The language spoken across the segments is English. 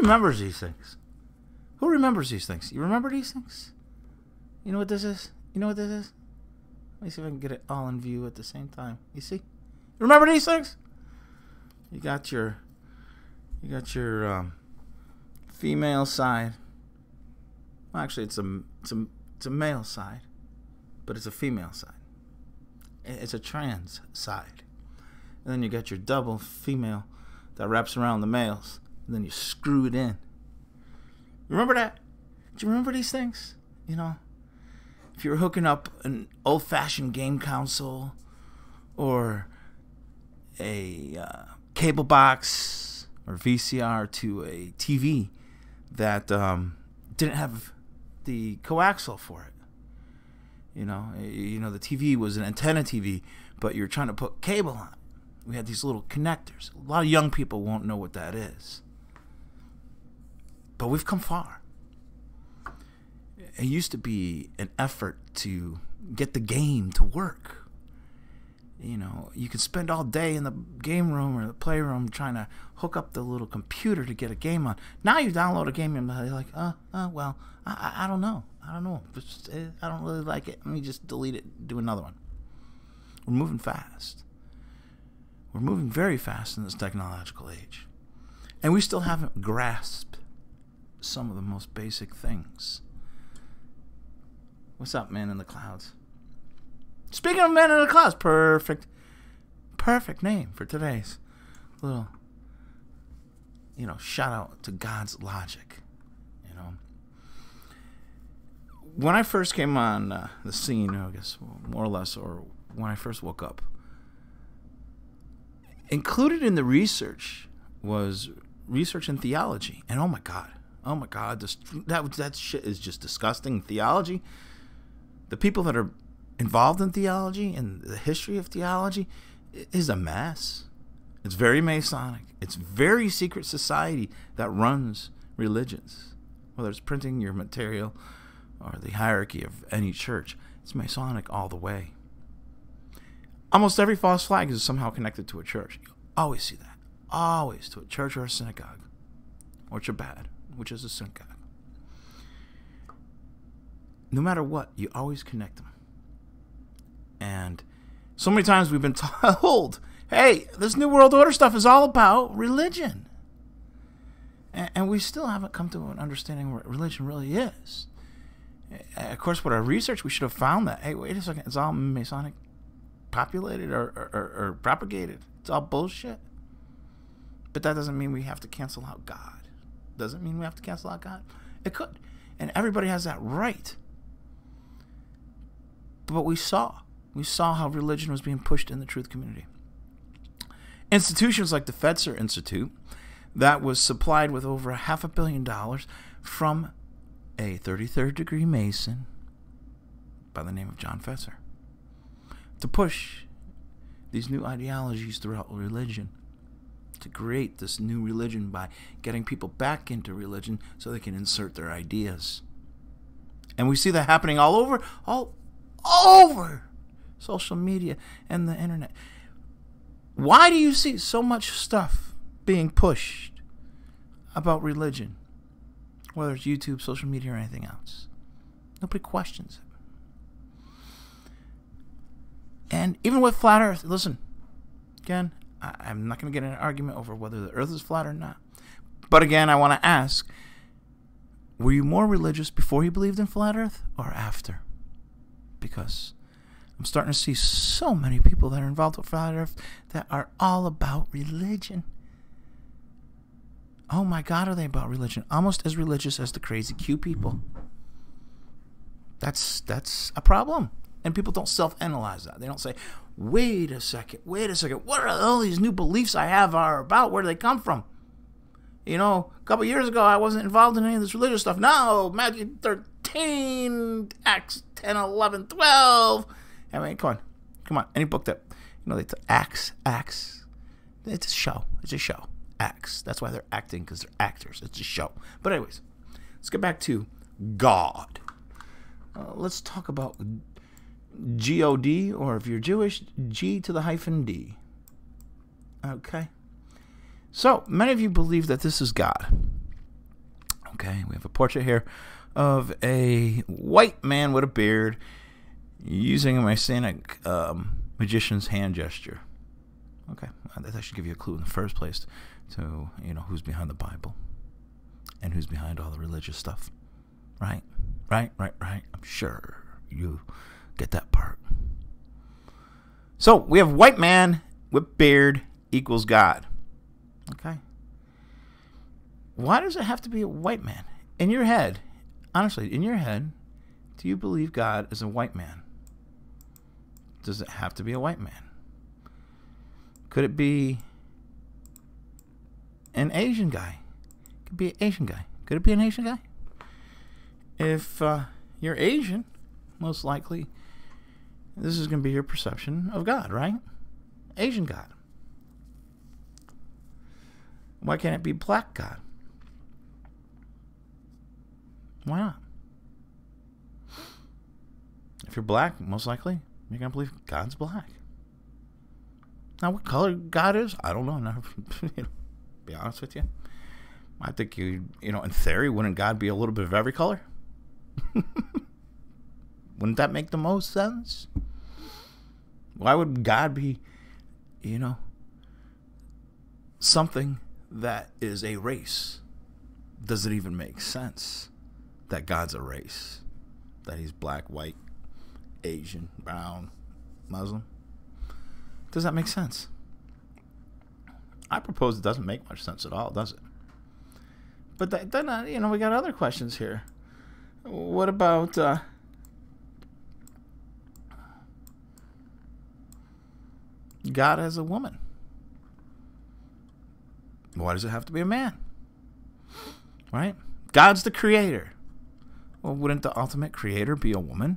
remembers these things? Who remembers these things? You remember these things? You know what this is? You know what this is? Let me see if I can get it all in view at the same time. You see? You remember these things? You got your female side. Well, actually, it's a male side, but it's a female side. It's a trans side. And then you got your double female that wraps around the males, and then you screw it in. You remember that? Do you remember these things? You know, if you were hooking up an old-fashioned game console or a cable box or VCR to a TV that didn't have the coaxial for it. You know, the TV was an antenna TV, but you're trying to put cable on it. We had these little connectors. A lot of young people won't know what that is. But we've come far. It used to be an effort to get the game to work. You know, you could spend all day in the game room or the playroom trying to hook up the little computer to get a game on. Now you download a game and you're like, well, I don't know. I don't know. I don't really like it. Let me just delete it and do another one. We're moving fast. We're moving very fast in this technological age. And we still haven't grasped some of the most basic things. What's up, man in the clouds? Speaking of Man in the Clouds, perfect name for today's little, shout out to God's logic. When I first came on the scene, I guess more or less, or when I first woke up, included in the research was research in theology, and oh my God, that shit is just disgusting. Theology, the people that are involved in theology and the history of theology is a mess. It's very Masonic. It's very secret society that runs religions. Whether it's printing your material or the hierarchy of any church, it's Masonic all the way. Almost every false flag is somehow connected to a church. You always see that. Always to a church or a synagogue. Or Chabad, which is a synagogue. No matter what, you always connect them. And so many times we've been told, hey, this New World Order stuff is all about religion. And we still haven't come to an understanding what religion really is. Of course, with our research, we should have found that, hey, wait a second, it's all Masonic populated or propagated. It's all bullshit. But that doesn't mean we have to cancel out God. Doesn't mean we have to cancel out God. It could. And everybody has that right. But we saw how religion was being pushed in the truth community. Institutions like the Fetzer Institute, that was supplied with over $500 million from a 33rd degree Mason by the name of John Fetzer, to push these new ideologies throughout religion, to create this new religion by getting people back into religion so they can insert their ideas. And we see that happening all over social media and the internet. Why do you see so much stuff being pushed about religion? Whether it's YouTube, social media, or anything else. Nobody questions it. And even with flat earth, listen, again, I'm not going to get in an argument over whether the earth is flat or not. But again, I want to ask, were you more religious before you believed in flat earth or after? Because I'm starting to see so many people that are involved with flat earth that are all about religion. Oh my God, are they about religion? Almost as religious as the crazy Q people. That's a problem. And people don't self-analyze that. They don't say, wait a second, what are all these new beliefs I have are about? Where do they come from? A couple years ago, I wasn't involved in any of this religious stuff. Now, Matthew 13, Acts 10, 11, 12. I mean, come on. Any book that, they Acts. It's a show. Acts. That's why they're acting, because they're actors. It's a show. But anyways, let's get back to God. Let's talk about G-O-D, or if you're Jewish, G to the hyphen D. Okay? So, many of you believe that this is God. Okay, we have a portrait here of a white man with a beard using a Messianic magician's hand gesture. Okay, that should give you a clue in the first place to, who's behind the Bible and who's behind all the religious stuff. Right. I'm sure you get that part. So we have white man with beard equals God. Okay. Why does it have to be a white man? In your head, honestly, in your head, do you believe God is a white man? Does it have to be a white man? Could it be an Asian guy? Could be an Asian guy. Could it be an Asian guy? If you're Asian, most likely, this is going to be your perception of God, right? Asian God. Why can't it be black God? Why not? If you're black, most likely, you're going to believe God's black. Now, what color God is, I don't know. I'm not, be honest with you. I think in theory, wouldn't God be a little bit of every color? Wouldn't that make the most sense? Why would God be, something that is a race? Does it even make sense that God's a race? That he's black, white, Asian, brown, Muslim? Does that make sense? I propose it doesn't make much sense at all, does it? But then, we got other questions here. What about God as a woman? Why does it have to be a man? Right? God's the creator. Well, wouldn't the ultimate creator be a woman?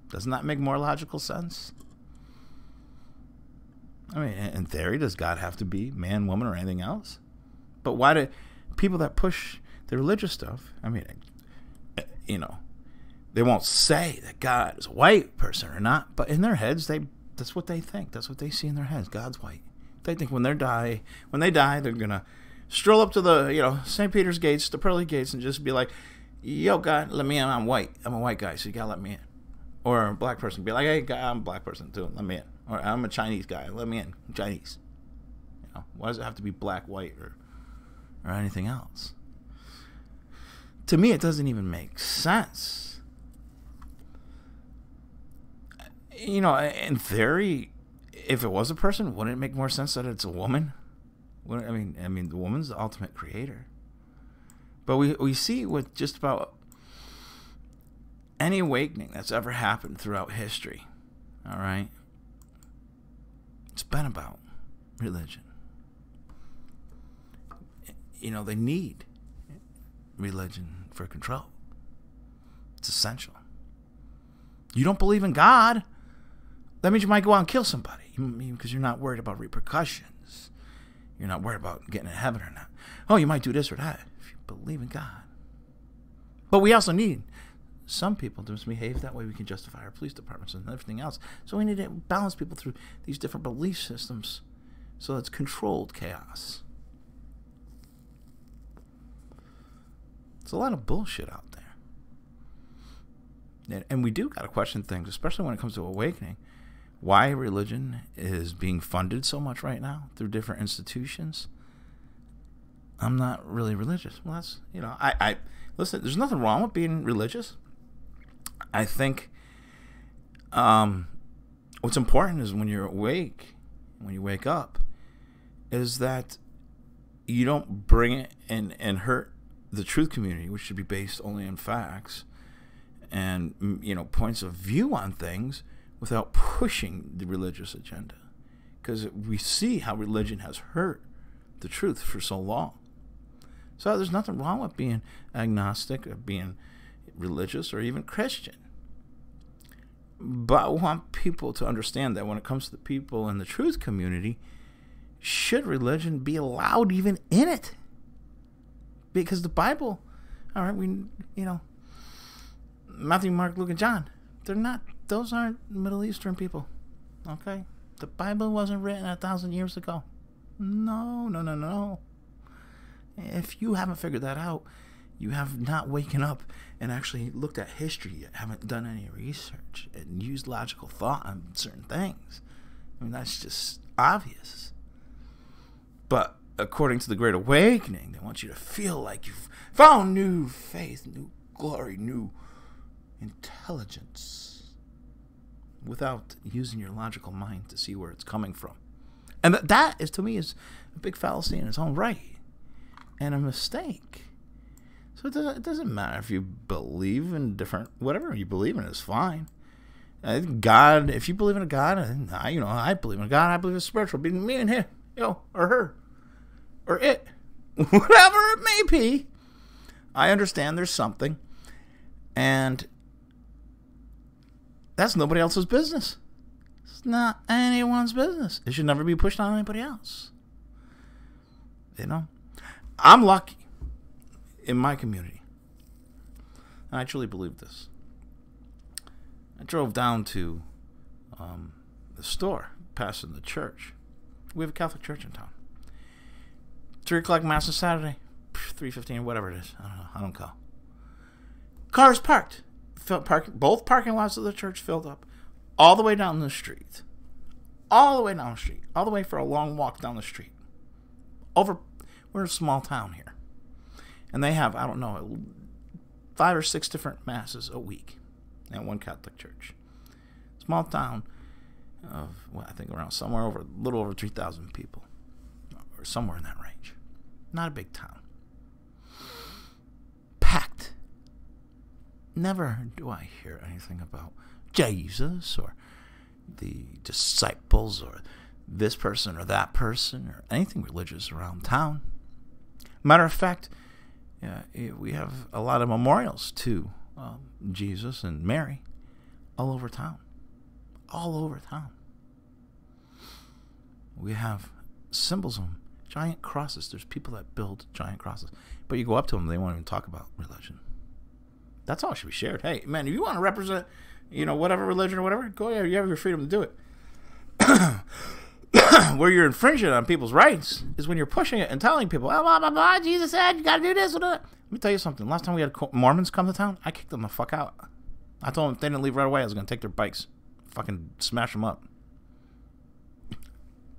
Doesn't that make more logical sense? I mean, in theory, does God have to be man, woman, or anything else? But why do people that push the religious stuff, they won't say that God is a white person or not, but in their heads, that's what they think. That's what they see in their heads. God's white. They think when they die, they're going to stroll up to the, St. Peter's gates, the pearly gates, and just be like, yo, God, let me in. I'm white. I'm a white guy, so you got to let me in. Or a black person be like, hey, God, I'm a black person too. Let me in. Or I'm a Chinese guy. Let me in. I'm Chinese. Why does it have to be black, white, or anything else? To me, it doesn't even make sense. In theory, if it was a person, wouldn't it make more sense that it's a woman? I mean, the woman's the ultimate creator. But we see with just about any awakening that's ever happened throughout history, all right, it's been about religion. They need religion for control. It's essential. You don't believe in God, that means you might go out and kill somebody because you're not worried about repercussions. You're not worried about getting in heaven or not. Oh, you might do this or that if you believe in God. But we also need some people to behave that way. We can justify our police departments and everything else. So we need to balance people through these different belief systems so it's controlled chaos. It's a lot of bullshit out there. And we do got to question things, especially when it comes to awakening. Why religion is being funded so much right now through different institutions. I'm not really religious. Well, that's, I listen, there's nothing wrong with being religious. I think what's important is when you're awake, when you wake up, is that you don't bring it and hurt the truth community, which should be based only on facts and points of view on things without pushing the religious agenda, because we see how religion has hurt the truth for so long. So there's nothing wrong with being agnostic or being religious or even Christian, but I want people to understand that when it comes to the people in the truth community, should religion be allowed even in it? Because the Bible, all right, Matthew, Mark, Luke, and John, those aren't Middle Eastern people, okay? The Bible wasn't written 1,000 years ago. No. If you haven't figured that out, you have not waken up and actually looked at history yet, haven't done any research and used logical thought on certain things. I mean, that's just obvious. But according to the Great Awakening, they want you to feel like you've found new faith, new glory, new intelligence, without using your logical mind to see where it's coming from. And that is, to me, is a big fallacy in its own right and a mistake. So it doesn't matter if you believe in different, whatever you believe in is fine. God, if you believe in a God, I believe in a God, I believe in spiritual, be me and him, or her, or it, whatever it may be. I understand there's something, and that's nobody else's business. It's not anyone's business. It should never be pushed on anybody else. I'm lucky in my community. And I truly believe this. I drove down to the store, passing the church. We have a Catholic church in town. 3 o'clock Mass on Saturday, 3:15, whatever it is. I don't know. I don't go. Cars parked. Both parking lots of the church filled up. All the way down the street. All the way down the street. All the way for a long walk down the street. We're a small town here. And they have, 5 or 6 different masses a week at one Catholic church. Small town of, I think around a little over 3,000 people. Or somewhere in that range. Not a big town. Packed. Never do I hear anything about Jesus or the disciples or this person or that person or anything religious around town. Matter of fact, we have a lot of memorials to Jesus and Mary all over town. All over town. We have symbols of them, giant crosses. There's people that build giant crosses. But you go up to them, they won't even talk about religion. That's all should be shared. Hey, man, if you want to represent, whatever religion or whatever, go ahead. You have your freedom to do it. Where you're infringing on people's rights is when you're pushing it and telling people, blah, blah, blah, Jesus said you got to do this. Let me tell you something. Last time we had Mormons come to town, I kicked them the fuck out. I told them if they didn't leave right away, I was going to take their bikes, fucking smash them up.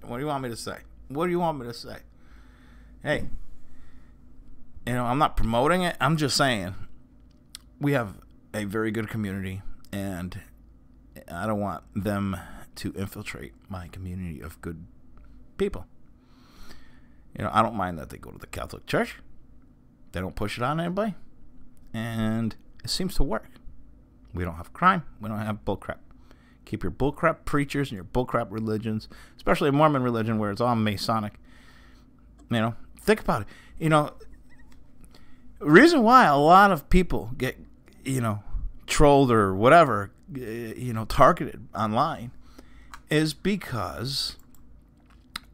What do you want me to say? What do you want me to say? Hey, I'm not promoting it. I'm just saying we have a very good community, and I don't want them to infiltrate my community of good people. I don't mind that they go to the Catholic Church. They don't push it on anybody. And it seems to work. We don't have crime. We don't have bullcrap. Keep your bullcrap preachers and your bullcrap religions, especially a Mormon religion where it's all Masonic. Think about it. The reason why a lot of people get, trolled or whatever, targeted online is because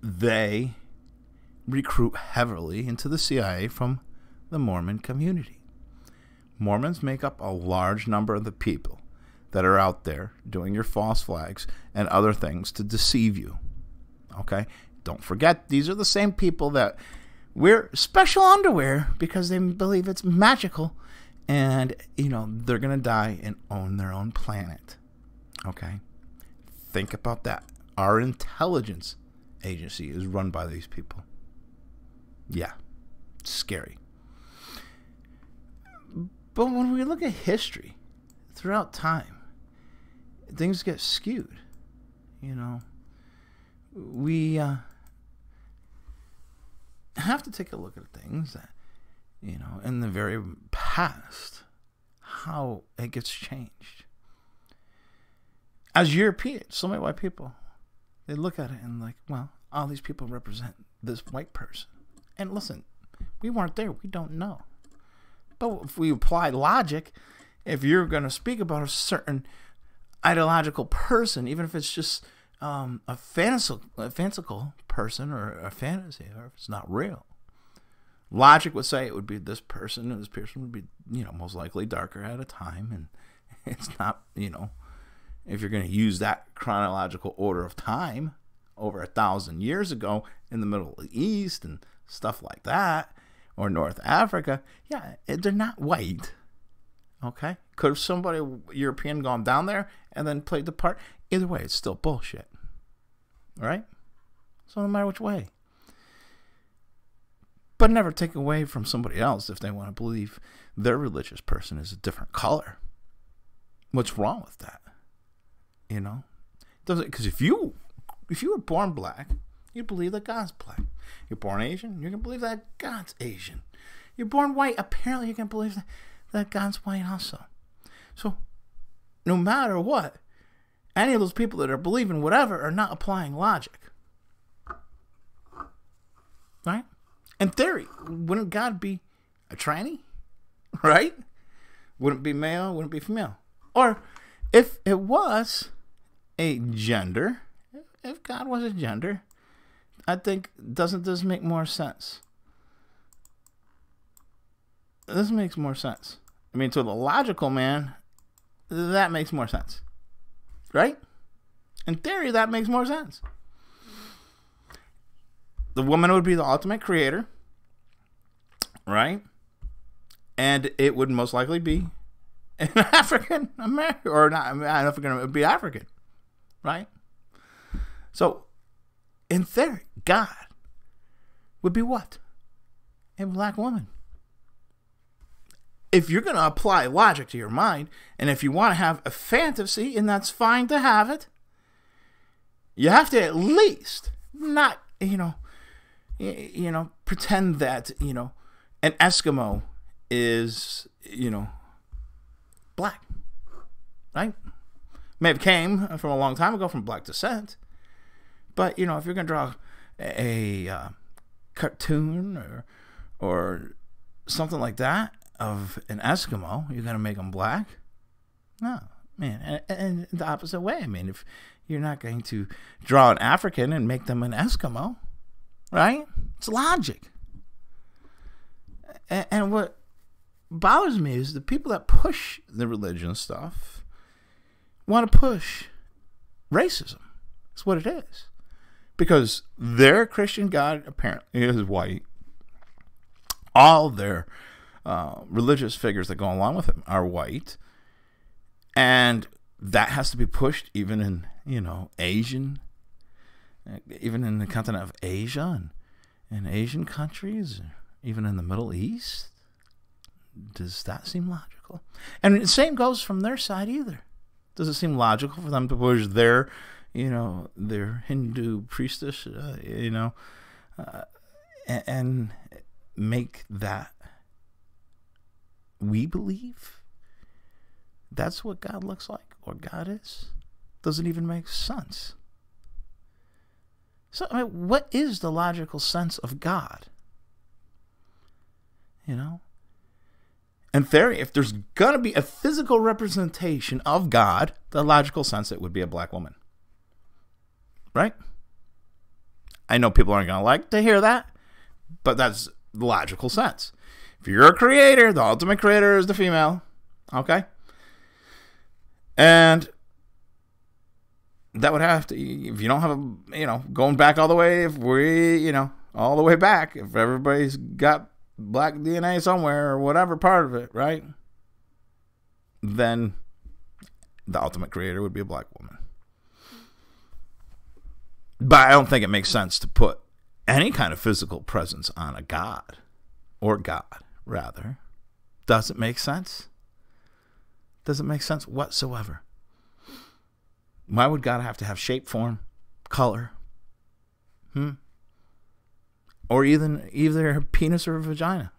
they recruit heavily into the CIA from the Mormon community. Mormons make up a large number of the people that are out there doing your false flags and other things to deceive you. Okay? Don't forget, these are the same people that wear special underwear because they believe it's magical and, they're going to die and own their own planet. Okay? Think about that. Our intelligence agency is run by these people. Yeah, it's scary. But when we look at history, throughout time, things get skewed. We have to take a look at things that, in the very past, how it gets changed. As Europeans, so many white people, they look at it and all these people represent this white person. And listen, we weren't there. We don't know. But if we apply logic, if you're going to speak about a certain ideological person, even if it's just a fanciful person or a fantasy, or if it's not real, logic would say it would be this person, and this person would be, most likely darker at a time. And it's not, if you're going to use that chronological order of time over 1,000 years ago in the Middle East and stuff like that, or North Africa, yeah, they're not white. Okay? Could have somebody European gone down there and then played the part? Either way, it's still bullshit. Right? So no matter which way. But never take away from somebody else if they want to believe their religious person is a different color. What's wrong with that? You know? Because if you were born black, you believe that God's black. You're born Asian, you're going to believe that God's Asian. You're born white, apparently you're going to believe that God's white also. So, no matter what, any of those people that are believing whatever are not applying logic. Right? In theory, wouldn't God be a tranny? Right? Wouldn't it be male, wouldn't it be female? Or, if it was a gender, if God was a gender, I think, doesn't this make more sense? This makes more sense. I mean, to the logical man, that makes more sense. Right? In theory, that makes more sense. The woman would be the ultimate creator. Right? And it would most likely be an African American, or not African, it would be African. Right? So, in theory, God would be what? A black woman. If you're going to apply logic to your mind, and if you want to have a fantasy, and that's fine to have it, you have to at least not, pretend that, an Eskimo is, black. Right? May have came from a long time ago from black descent. But, if you're going to draw a cartoon or something like that of an Eskimo, you're going to make them black? No, man. And the opposite way. I mean, if you're not going to draw an African and make them an Eskimo, right? It's logic. And what bothers me is the people that push the religion stuff want to push racism. That's what it is. Because their Christian God apparently is white. All their religious figures that go along with him are white. And that has to be pushed even in, Asian, even in the continent of Asia and Asian countries, even in the Middle East. Does that seem logical? And the same goes from their side either. Does it seem logical for them to push their their Hindu priestess, and make that we believe that's what God looks like or God is? Doesn't even make sense. So, what is the logical sense of God? In theory, if there's going to be a physical representation of God, the logical sense, it would be a black woman. Right? I know people aren't going to like to hear that, but that's the logical sense. If you're a creator, the ultimate creator is the female. Okay? And that would have to, if you don't have going back all the way, if we, all the way back, if everybody's got black DNA somewhere or whatever part of it, right? Then the ultimate creator would be a black woman. But I don't think it makes sense to put any kind of physical presence on a God, or God, rather. Does it make sense? Doesn't make sense whatsoever. Why would God have to have shape, form, color? Or either a penis or a vagina?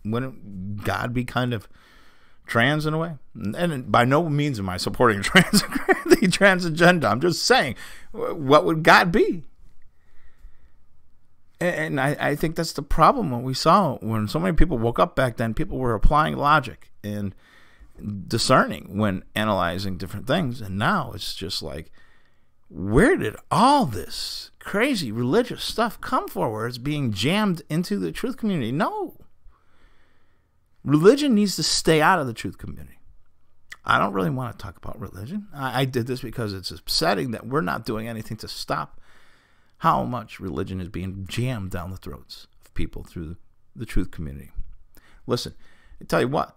Wouldn't God be kind of trans in a way? And by no means am I supporting the transagenda. I'm just saying, what would God be? And I think that's the problem. What we saw when so many people woke up back then, people were applying logic and discerning when analyzing different things. And now it's just like, where did all this crazy religious stuff come from where it's being jammed into the truth community? No. Religion needs to stay out of the truth community. I don't really want to talk about religion. I did this because it's upsetting that we're not doing anything to stop how much religion is being jammed down the throats of people through the truth community. Listen, I tell you what,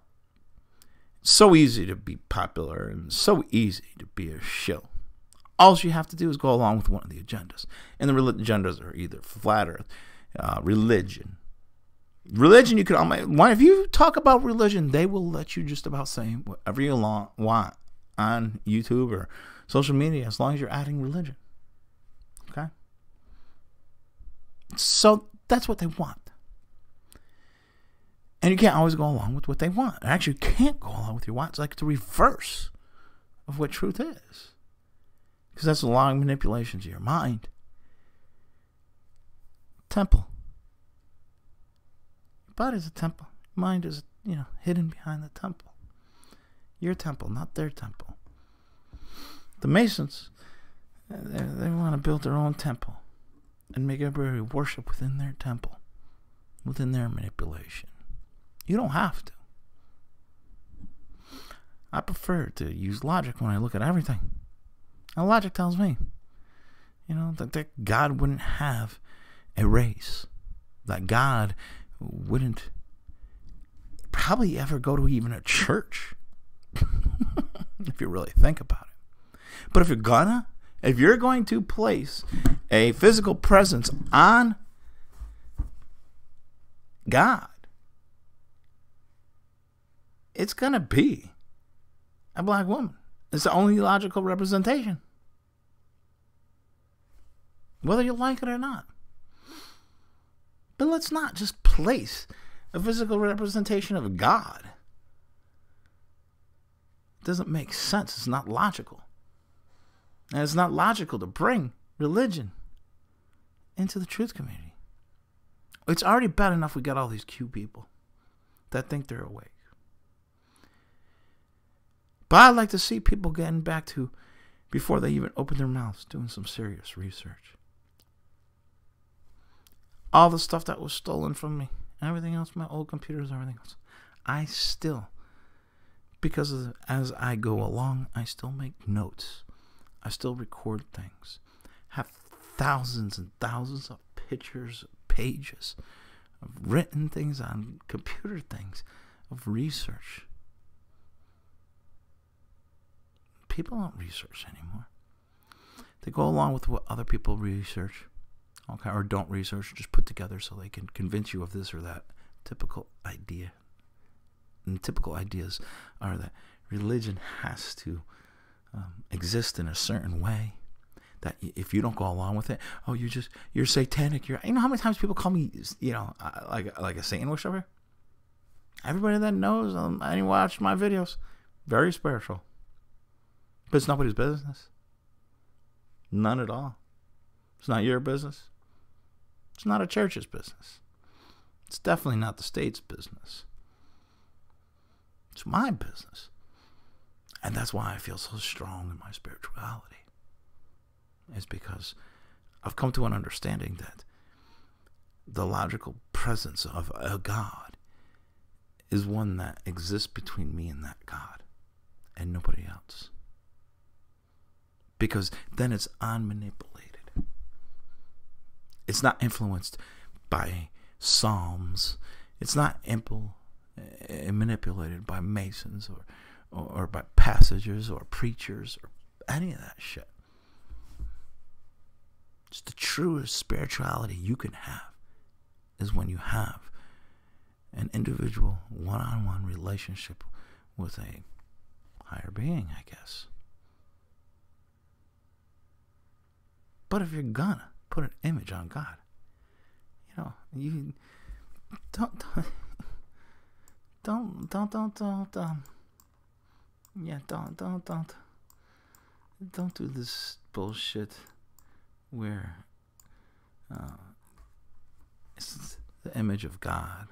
it's so easy to be popular and so easy to be a shill. All you have to do is go along with one of the agendas. And the agendas are either flat earth, religion. Religion, you can, if you talk about religion, they will let you just about say whatever you want on YouTube or social media as long as you're adding religion. Okay? So that's what they want. And you can't always go along with what they want. Actually, you can't go along with your want. It's like the reverse of what truth is. Because that's allowing manipulation to your mind. Temple. Your body's a temple. Your mind is, hidden behind the temple. Your temple, not their temple. The Masons, they want to build their own temple and make everybody worship within their temple, within their manipulation. You don't have to. I prefer to use logic when I look at everything. And logic tells me, that God wouldn't have a race. That God wouldn't probably ever go to even a church. If you really think about it. But if you're going to place a physical presence on God, it's going to be a black woman. It's the only logical representation. Whether you like it or not. But let's not just place a physical representation of God. It doesn't make sense. It's not logical. And it's not logical to bring religion into the truth community. It's already bad enough we got all these cute people that think they're awake. But I'd like to see people getting back to, before they even open their mouths, doing some serious research. All the stuff that was stolen from me, everything else, my old computers, everything else, I still, as I go along, I still make notes. I still record things. Have thousands and thousands of pictures, pages, of written things on computer things, of research. People don't research anymore. They go along with what other people research, okay, or don't research, just put together so they can convince you of this or that typical idea. And typical ideas are that religion has to exist in a certain way. That if you don't go along with it, you're satanic. You know how many times people call me, like a Satan worshiper? Everybody that knows, and watched my videos, very spiritual. But it's nobody's business. None at all. It's not your business. It's not a church's business. It's definitely not the state's business. It's my business. And that's why I feel so strong in my spirituality. It's because I've come to an understanding that the logical presence of a God is one that exists between me and that God and nobody else. Because then it's unmanipulated. It's not influenced by psalms. It's not manipulated by Masons or by passages or preachers or any of that shit. It's the truest spirituality you can have is when you have an individual one-on-one relationship with a higher being, I guess. But if you're gonna put an image on God, you don't do this bullshit where it's the image of God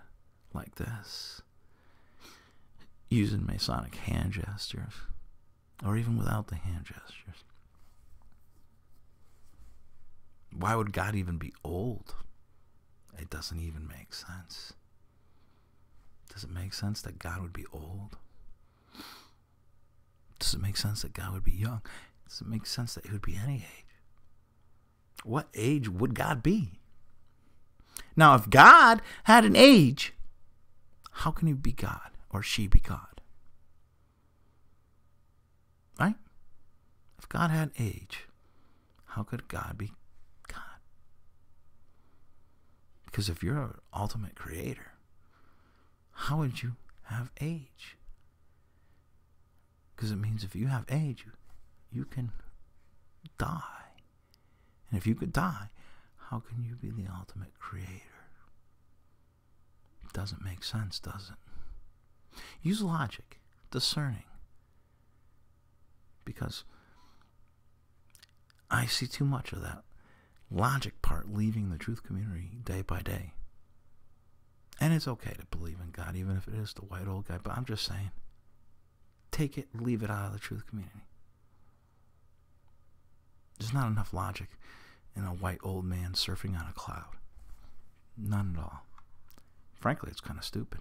like this, using Masonic hand gestures, or even without the hand gestures. Why would God even be old? It doesn't even make sense. Does it make sense that God would be old? Does it make sense that God would be young? Does it make sense that it would be any age? What age would God be? Now, if God had an age, how can he be God or she be God? Right? If God had age, how could God be God? Because if you're an ultimate creator, how would you have age? Because it means if you have age, you can die. And if you could die, how can you be the ultimate creator? It doesn't make sense, does it? Use logic, discerning. Because I see too much of that logic part leaving the truth community day by day. And it's okay to believe in God, even if it is the white old guy. But I'm just saying, take it, leave it out of the truth community. There's not enough logic in a white old man surfing on a cloud. None at all. Frankly, it's kind of stupid.